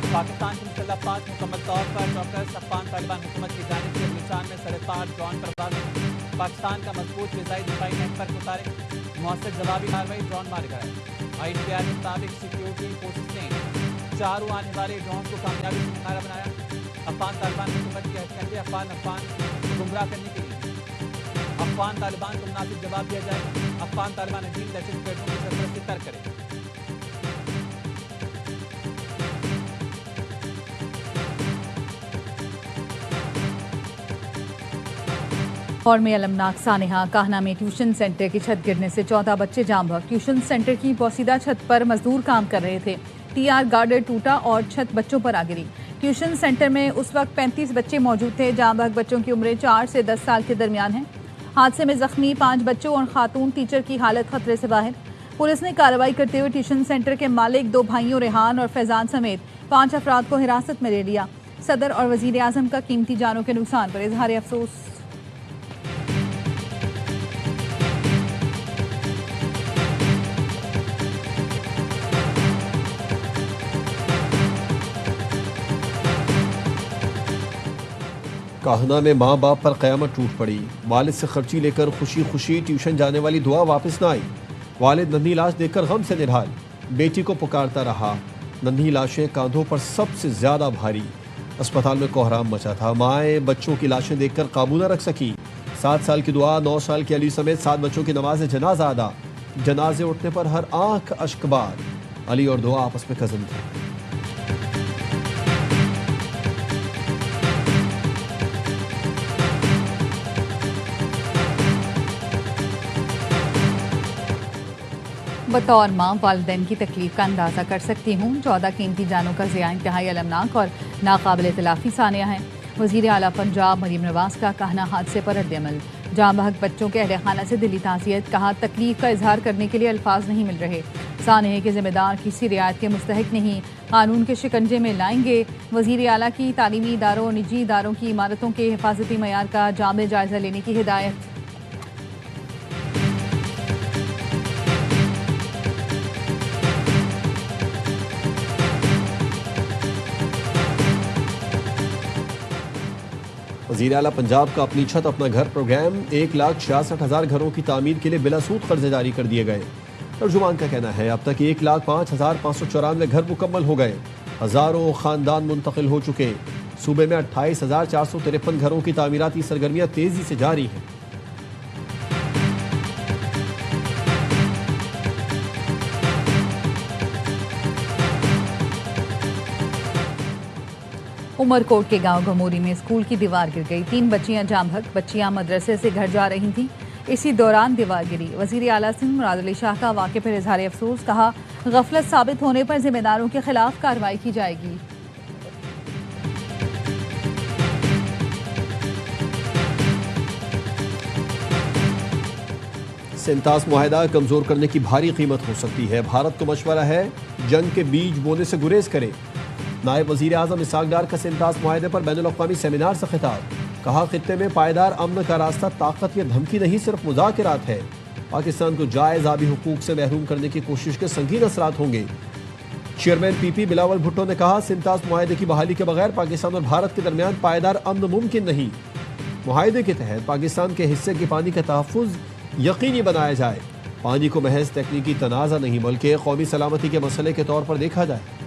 पाकिस्तान की मुसल्लह अफवाज मुकम्मल तौर पर चौकस, अफगान तालिबान हुकूमत की जानिब से अफगानिस्तान में सरेपार ड्रोन परवाज, पाकिस्तान का मजबूत फिजाई दिफाई नेटवर्क मुतारिक, मौसर जवाबी कार्रवाई, ड्रोन मार गए। ITR के मुताबिक सिक्योरिटी फोर्सेस ने चारों आने वाले ड्रोन को कामयाबी से निकाला बनाया। अफगान तालिबान हुकूमत के हथकंडे अफगान को गुमराह करने के लिए अफगान तालिबान को मुनासिब जवाब दिया जाए। अफगान तालिबान अजीम दहशतगर्दों की सरपरस्ती तर्क करे। और में अलमनाक सानेहा, काहना में ट्यूशन सेंटर की छत गिरने से 14 बच्चे जाम बहक। ट्यूशन सेंटर की पोसीदा छत पर मजदूर काम कर रहे थे। TR गार्डर टूटा और छत बच्चों पर आ गिरी। ट्यूशन सेंटर में उस वक्त 35 बच्चे मौजूद थे। जाम बहक बच्चों की उम्रें 4 से 10 साल के दरमियान है। हादसे में जख्मी 5 बच्चों और खातून टीचर की हालत खतरे से बाहर। पुलिस ने कार्रवाई करते हुए ट्यूशन सेंटर के मालिक 2 भाइयों रेहान और फैजान समेत 5 अफराद को हिरासत में ले लिया। सदर और वजीर आजम का कीमती जानों के नुकसान पर इजहार अफसोस। काहना में माँ बाप पर क़यामत टूट पड़ी। वालिद से खर्ची लेकर खुशी खुशी ट्यूशन जाने वाली दुआ वापस न आई। वालिद नन्ही लाश देखकर गम से निढाल, बेटी को पुकारता रहा। नन्ही लाशें कांधों पर सबसे ज्यादा भारी। अस्पताल में कोहराम मचा था। माएँ बच्चों की लाशें देखकर काबू न रख सकी। 7 साल की दुआ, 9 साल की अली समेत 7 बच्चों की नमाज जनाजा अदा। जनाजे उठने पर हर आंख अश्कबार। अली और दुआ आपस में कज़न थे। बतौर माँ वालिदैन की तकलीफ का अंदाज़ा कर सकती हूँ। 14 कीमती जानों का ज़िया इंतहाई अलमनाक और नाकाबिल तलाफ़ी सानिया है। वज़ीर आला पंजाब मरीम नवाज का कहना हादसे पर रद्दअमल। जाम बहक बच्चों के अहले खाना से दिली ताज़ियत, कहा तकलीफ का इजहार करने के लिए अल्फाज नहीं मिल रहे। सानहे के जिम्मेदार किसी रियायत के मुस्तहिक नहीं, कानून के शिकंजे में लाएंगे। वज़ीर आला की तालीमी इदारों और निजी इदारों की इमारतों के हिफाजती मयार का जामे जायज़ा लेने की हिदायत। वज़ीर आला पंजाब का अपनी छत अपना घर प्रोग्राम 1,66,000 घरों की तामीर के लिए बिला सूद कर्जे जारी कर दिए गए। तर्जुमान का कहना है अब तक 1,05,594 घर मुकम्मल हो गए। हज़ारों खानदान मुंतकिल हो चुके। सूबे में 28,453 घरों की तामीराती सरगर्मियाँ तेजी से जारी हैं। उमरकोट के गांव घमोरी में स्कूल की दीवार गिर गई। 3 बच्चियां जाम बहक। बच्चियां मदरसे से घर जा रही थीं, इसी दौरान दीवार गिरी। वज़ीर आला सिंध मुराद अली शाह का वाक़े पर इजहार अफसोस, कहा गफलत साबित होने पर जिम्मेदारों के खिलाफ कार्रवाई की जाएगी। सिंतास मुआहदा कमजोर करने की भारी कीमत हो सकती है। भारत को मशवरा है जंग के बीज बोने से गुरेज करे। नायब वज़ीर आज़म इसहाक डार का सिंतास मुआहदे पर बैनुल-अक़वामी सेमिनार से खिताब, कहा खित्ते में पायदार अमन का रास्ता ताकत या धमकी नहीं सिर्फ मुज़ाकरात है। पाकिस्तान को जायज़ आबी हुकूक से महरूम करने की कोशिश के संगीन असरात होंगे। चेयरमैन PP बिलावल भुट्टो ने कहा सिंतास मुआहदे की बहाली के बगैर पाकिस्तान और भारत के दरमियान पायदार अमन मुमकिन नहीं। मुआहदे के तहत पाकिस्तान के हिस्से के पानी का तहफ़्फ़ुज़ यकीनी बनाया जाए। पानी को महज तकनीकी तनाज़ा नहीं बल्कि कौमी सलामती के मसले के तौर पर देखा जाए।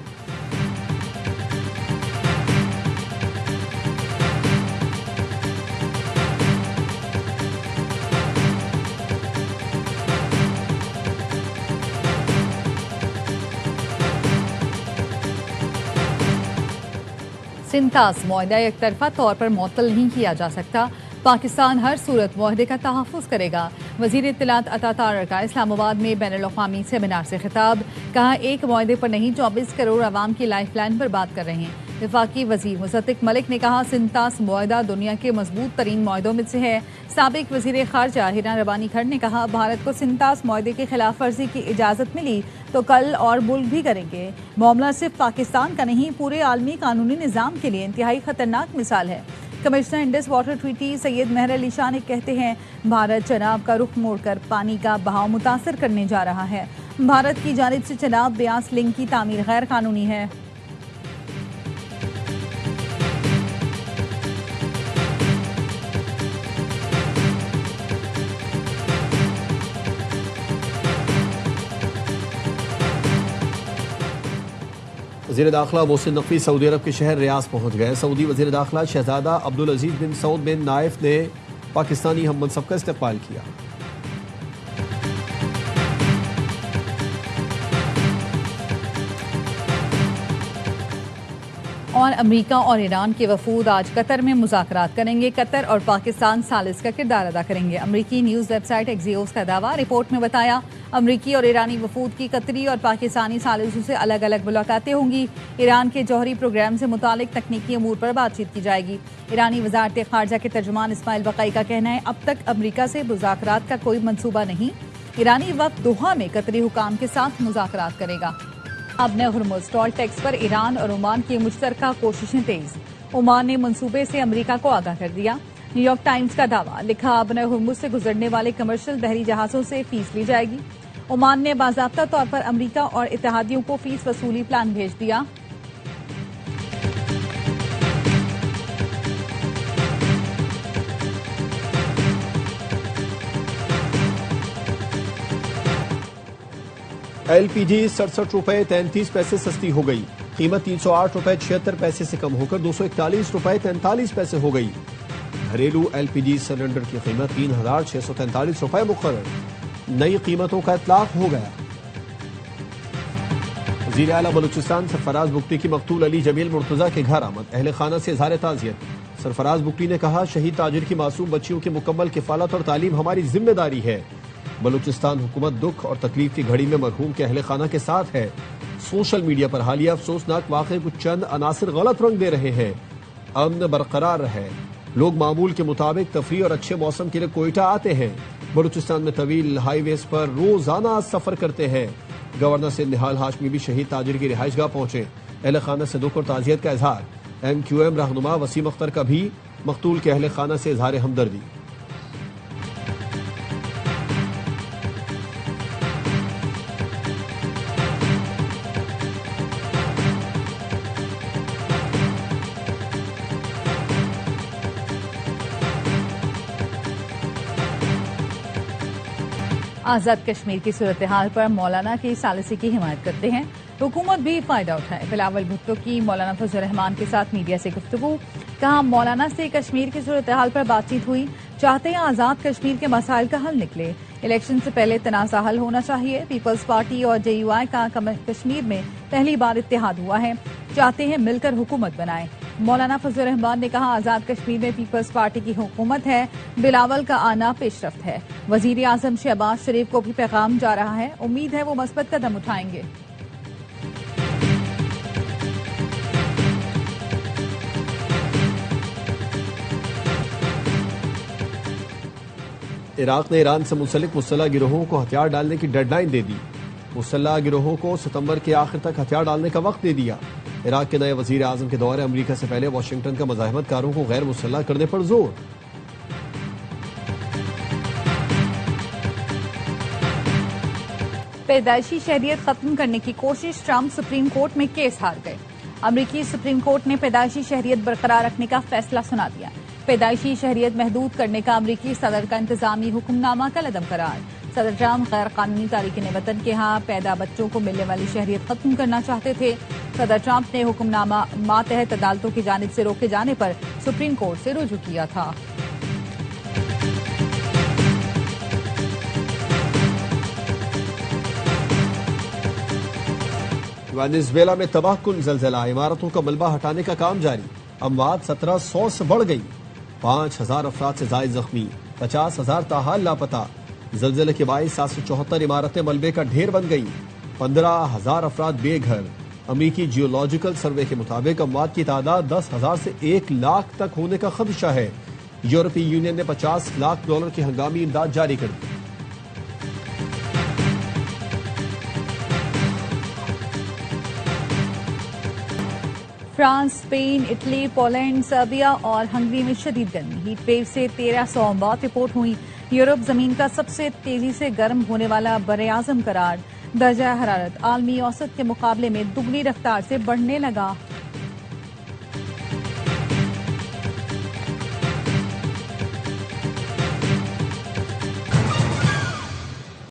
सिंतास मुआहदा एक तरफा तौर पर मुअत्तल नहीं किया जा सकता। पाकिस्तान हर सूरत मुआहदे का तहफ़्फ़ुज़ करेगा। वज़ीर इत्तलात अता तारर का इस्लामाबाद में बैनुल-अक़वामी सेमिनार से खिताब, कहा एक मुआहदे पर नहीं 24 करोड़ आवाम की लाइफ लाइन पर बात कर रहे हैं। वफाकी वज़ीर मुसद्दिक़ मलिक ने कहा सिंतास मुआहदा दुनिया के मजबूत तरीन मुआहदों में से है। साबिक़ वज़ीर ख़ारजा हिना रबानी खर ने कहा भारत को सिंतास मुआहदे की खिलाफ वर्जी की इजाज़त मिली तो कल और मुल्क भी करेंगे। मामला सिर्फ पाकिस्तान का नहीं, पूरे आलमी कानूनी निज़ाम के लिए इंतहाई ख़तरनाक मिसाल है। Commissioner Indus water treaty Syed Mehar Ali Shah ने कहते हैं भारत चनाब का रुख मोड़कर पानी का बहाव मुतासर करने जा रहा है। भारत की जानिब से चनाब ब्यास लिंक की तामीर गैर कानूनी है। वज़ीर दाखिला मोहसिन नकवी सऊदी अरब के शहर रियाद पहुँच गए। सऊदी वज़ीर दाखिला शहजादा अब्दुल अजीज बिन सऊद बिन नाइफ ने पाकिस्तानी हम मनसब का इस्तकबाल किया। और अमेरिका और ईरान के वफूद आज कतर में मुज़ाकरात करेंगे। कतर और पाकिस्तान सालिस का किरदार अदा करेंगे। अमेरिकी न्यूज़ वेबसाइट एक्सियोस का दावा। रिपोर्ट में बताया अमेरिकी और ईरानी वफूद की कतरी और पाकिस्तानी सालिसों से अलग अलग मुलाकातें होंगी। ईरान के जौहरी प्रोग्राम से मुतालिक तकनीकी अमूर पर बातचीत की जाएगी। ईरानी वजारत खारजा के तर्जुमान इस्माइल बकाई का कहना है अब तक अमेरिका से मुज़ाकरात का कोई मंसूबा नहीं। ईरानी वक्त दोहा में कतरी हुकाम के साथ मुज़ाकरात करेगा। अब ने हुर्मुज़ टॉल टैक्स पर ईरान और ओमान की मुश्तरका कोशिशें तेज। ओमान ने मंसूबे से अमेरिका को आगाह कर दिया। न्यूयॉर्क टाइम्स का दावा। लिखा अब ने हुर्मुज़ से गुजरने वाले कमर्शियल बहरी जहाजों से फीस ली जाएगी। ओमान ने बाज़ाब्ता तौर पर अमेरिका और इत्तेहादियों को फीस वसूली प्लान भेज दिया। LPG 67 रुपए 33 पैसे सस्ती हो गई। कीमत 308 रुपए 76 पैसे से कम होकर 241 रुपए 43 पैसे हो गई। घरेलू LPG सिलेंडर की कीमत 3643 रुपए मुकर्रर। नई कीमतों का इतलाक हो गया। वज़ीर आला बलूचिस्तान सरफराज बुगटी की मकतूल अली जमील मुर्तजा के घर आमद। अहले खाना से इज़हार ताज़ियत। सरफराज बुगटी ने कहा शहीद ताजिर की मासूम बच्चियों की मुकम्मल किफालत और तालीम हमारी जिम्मेदारी है। बलूचिस्तान हुकूमत दुख और तकलीफ की घड़ी में मरहूम के अहले खाना के साथ है। सोशल मीडिया पर हालिया अफसोसनाक वाक़े को चंद अनासिर गलत रंग दे रहे हैं। अमन बरकरार रहे। लोग मामूल के मुताबिक तफरीह और अच्छे मौसम के लिए कोयटा आते हैं। बलूचिस्तान में तवील हाईवेज पर रोजाना सफर करते हैं। गवर्नर से निहाल हाशमी भी शहीद ताजिर की रिहाइशगाह पहुंचे। अहले खाना से दुख और ताजियत का इजहार। MQM रहनुमा वसीम अख्तर का भी मकतूल के अहले खाना से इजहार हमदर्दी। आज़ाद कश्मीर की सूरत हाल पर मौलाना की सालिसी की हिमायत करते हैं। हुकूमत भी फायदा उठाए। बिलावल भुट्टो की मौलाना फजल रहमान के साथ मीडिया से गुफ्तगू। कहा मौलाना से कश्मीर की सूरत हाल पर बातचीत हुई। चाहते हैं आज़ाद कश्मीर के मसाइल का हल निकले। इलेक्शन से पहले तनाज़ा हल होना चाहिए। पीपल्स पार्टी और JUI का कश्मीर में पहली बार इत्तेहाद हुआ है। चाहते हैं मिलकर हुकूमत बनाएं। मौलाना फजल रहमान ने कहा आज़ाद कश्मीर में पीपल्स पार्टी की हुकूमत है। बिलावल का आना पेशरफ्त है। वजीर आजम शहबाज शरीफ को भी पैगाम जा रहा है। उम्मीद है वो मस्बत कदम उठाएंगे। इराक ने ईरान से मुंसलिक मुसल्लह गिरोहों को हथियार डालने की डेडलाइन दे दी। मुसल्लह गिरोहों को सितंबर के आखिर तक हथियार डालने का वक्त दे दिया। इराक के नए वजीर आजम के दौरे अमरीका से पहले वाशिंगटन का मज़ाहमतकारों को गैर मुसल्लह करने पर जोर। पैदाइशी शहरियत खत्म करने की कोशिश। ट्रंप सुप्रीम कोर्ट में केस हार गए। अमरीकी सुप्रीम कोर्ट ने पैदाइशी शहरियत बरकरार रखने का फैसला सुना दिया। पैदाइशी शहरियत महदूद करने का अमरीकी सदर का इंतजामी हुक्मनामा कलअदम करार। सदर ट्रंप गैर कानूनी तारीकिन वतन के यहाँ पैदा बच्चों को मिलने वाली शहरियत खत्म करना चाहते थे। सदर ट्रंप ने हुक्मनामा मातहत अदालतों की जानिब से रोके जाने पर सुप्रीम कोर्ट से रुजू किया था। वेनेजुएला में तबाहकुन ज़लज़ला। इमारतों का मलबा हटाने का काम जारी। अमवात 1700 से बढ़ गई। 5000 अफराद से जायद जख्मी। 50,000 ताहाल लापता। ज़लज़ले के बाइस 774 इमारतें मलबे का ढेर बन गई। 15,000 अफराद बेघर। अमरीकी जियोलॉजिकल सर्वे के मुताबिक अमवात की तादाद 10,000 से 1 लाख तक होने का खदशा है। यूरोपीय यूनियन ने $50 लाख की हंगामी इमदाद जारी कर दी। France, Spain, Italy, Poland, Serbia और हंगरी में शदीद गर्मी। हीट वेव से 1300 अमवात रिपोर्ट हुई। यूरोप जमीन का सबसे तेजी से गर्म होने वाला बरे-आज़म करार। दर्जा हरारत आलमी औसत के मुकाबले में दुगनी रफ्तार से बढ़ने लगा।